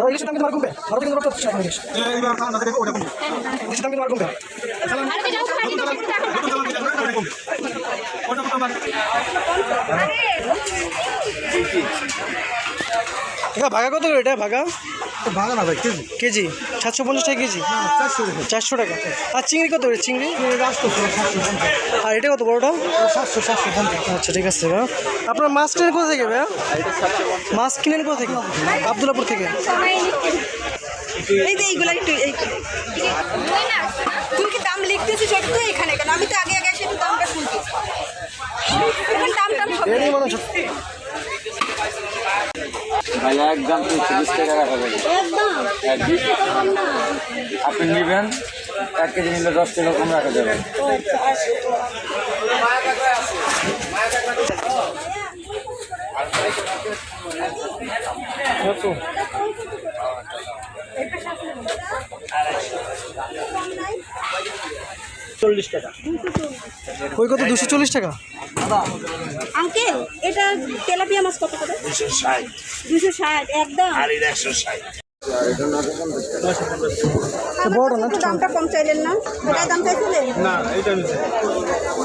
ইলিশের দাম কিন্তু আমার কমবে, আরো কিন্তু রক্ত শেষ হয়ে গেছে। ইলিশের দাম কিন্তু আমার কমবে। ভাগা কত করে এটা? ভাগা ভালো না ভাই, কেজি কেজি 750 টাকা কেজি, 400 টাকা। আর চিংড়ি কত করে? চিংড়ি আর এটা কত বড়টা? 750। আচ্ছা ঠিক আছে ভাইয়া। আপনার মাছ কিনেন কোথা থেকে ভাইয়া? মাছ কিনেন কোথা থেকে? আব্দুল্লাপুর থেকে। এই যে এইগুলো একটু তুমি কি দাম লিখতেছিস একটু এখানে কেন? আমি তো আগে আগে এসে একটু দামটা শুনছি। এখানে দাম সব ভাইয়া একদম 30 টাকা রাখা যাবে। আপনি নেবেন 1 কেজি নিলে 10 টাকা কম রাখা যাবে। ওই কত? 240 টাকা। আঙ্কেল এটা তেলাপিয়া মাছ কত করে? 260 260 একদম। আর 160 বড় না? দামটা কম চাইলেন না? ওটাই দাম চাইছিলেন না এটা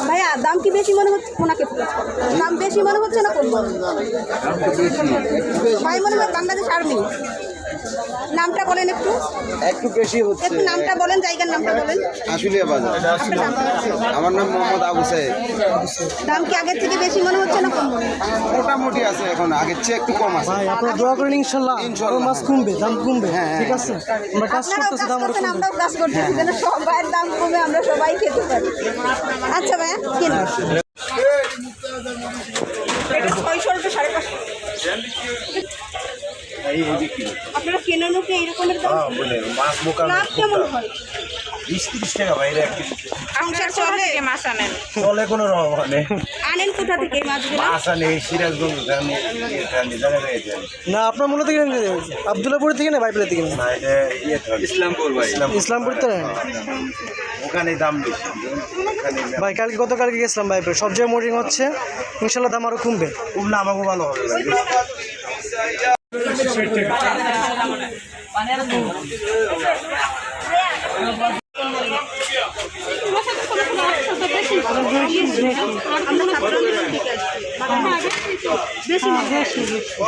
ভাইয়া? দাম কি বেশি মনে হচ্ছে? ওনাকে দাম বেশি মনে হচ্ছে না কম? ভাই মনে হয় বাংলাদেশ আর্মি। নামটা বলেন একটু। একটু বেশি হচ্ছে। একটু নামটা বলেন, জায়গার নামটা বলেন। আশুলিয়া বাজার। আমার নাম মোহাম্মদ আবু সাইদ। দাম কি আগের থেকে বেশি মনে হচ্ছে না কম? মোটামুটি আছে, এখন আগের চেয়ে একটু কম আছে। ভাই আপনারা দোয়া করেন, ইনশাল্লাহ আরো মাছ কমবে, দাম কমবে। হ্যাঁ, ঠিক আছে, আমরা কাজ আপনারাও করতেছি, কাজ দাম আরো করছেন, কমবে। আমরাও কাজ করতেছি যেন সবার দাম কমে আমরা সবাই খেতে পারি। আচ্ছা ভাইয়া কিনুন। এটা 600 টাকা 550। আপনারা কেনার মুখে এইরকমের দাম? মাছ মোকা লাভ কেমন হয়? 20-30 টাকা বাইরে একটা সংসার চলে? মাছ আনেন? চলে কোনো রকম আনেন কোথা থেকে এই মাছগুলো? মাছ আনে সিরাজগঞ্জ না আপনার মূলত থেকে আব্দুল্লাপুর থেকে না বাইপের থেকে? না এটা ইসলামপুর ভাই, ইসলামপুর তো নেন? ওখানে দাম বেশি। ভাই কালকে গতকালকে গেছিলাম বাইপের, সব জায়গায় মোটিং হচ্ছে, ইনশাল্লাহ দাম আরো কমবে। কমলে আমাকেও ভালো হবে ভাই।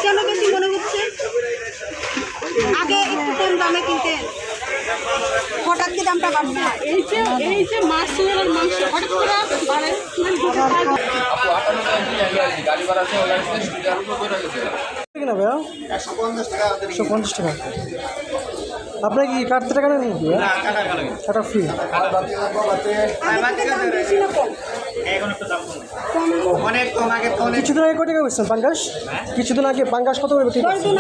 কেন বেশি মনে হচ্ছে? আগে একটু কম দামে কিনতেন, হঠাৎ কি দামটা বাড়ছে? এই যে মাছ আর মাংস হঠাৎ করে বাড়ে। না ভাইয়া 150 টাকা। আপনার কি কাটতে টাকা নেন নাকি? কাটা ফ্রি। কিছুদিন আগে কত টাকা বেচছেন পাঙ্গাস? কিছুদিন আগে পাঙ্গাস কত করে বিক্রি করছেন?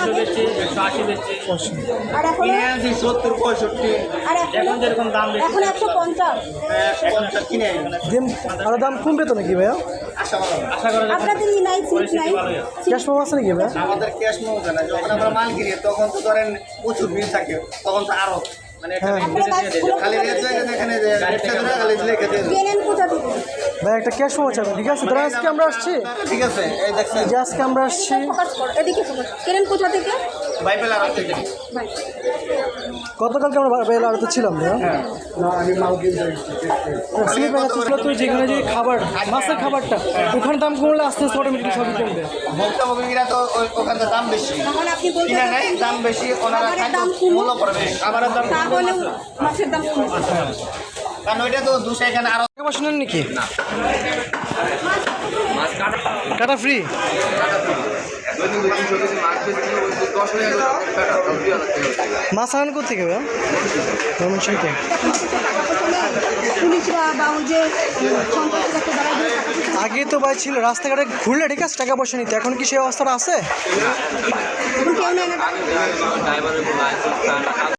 আর এখন এখন 150। আরো দাম কমবে তো নাকি ভাইয়া? আপনাদের নাই সিট নাই? ক্যাশ পাওয়া আছে নাকি ভাইয়া? আমাদের ক্যাশ মৌজা না, যখন আমরা মাল কিনি তখন তো ধরেন প্রচুর ভিড় থাকে, তখন তো আরো মানে হ্যাঁ খালি রেট জায়গা এখানে যে রেটটা ধরে খালি লিখে দিয়ে কেনেন কোথা থেকে? ভাই একটা ক্যাশ পাওয়া যাবে, ঠিক আছে? ধরো আজকে আমরা আসছি, ঠিক আছে। এই দেখছেন যে আজকে আমরা আসছি, ফোকাস করো, এদিকে ফোকাস। কেনেন কোথা থেকে? বাইবেল আর থেকে ভাই গতকালকে আমরা বেলা আড়তে ছিলাম ভাইয়া। স্লিপ তো যেখানে যে খাবার, মাছের খাবারটা ওখানে দাম কমলে আস্তে আস্তে অটোমেটিক সবই কমবে। ভক্তভোগীরা তো ওখানে দাম বেশি, তাহলে আপনি বলতে কিনা নেয় দাম বেশি, ওনারা খাবারের খাদ্য দাম কম, মূল্য পড়বে, খাবারের দাম তাহলে মাছের দাম কম। কারণ ওইটা তো দুশো এখানে আরো টাকা পয়সা নেন নাকি? কাটা ফ্রি। মাছ আনেন কোথেকে ভাইয়া? ময়মনসিংহ। পুলিশরা বা ওই যে সন্ত্রাসীরা দাঁড়ায় টাকা পয়সা আগে তো ভাই ছিল রাস্তাঘাটে ঘুরলে ঠিক আছে টাকা পয়সা নিতে, এখন কি সেই অবস্থাটা আছে? এখন কেউ নেয় না।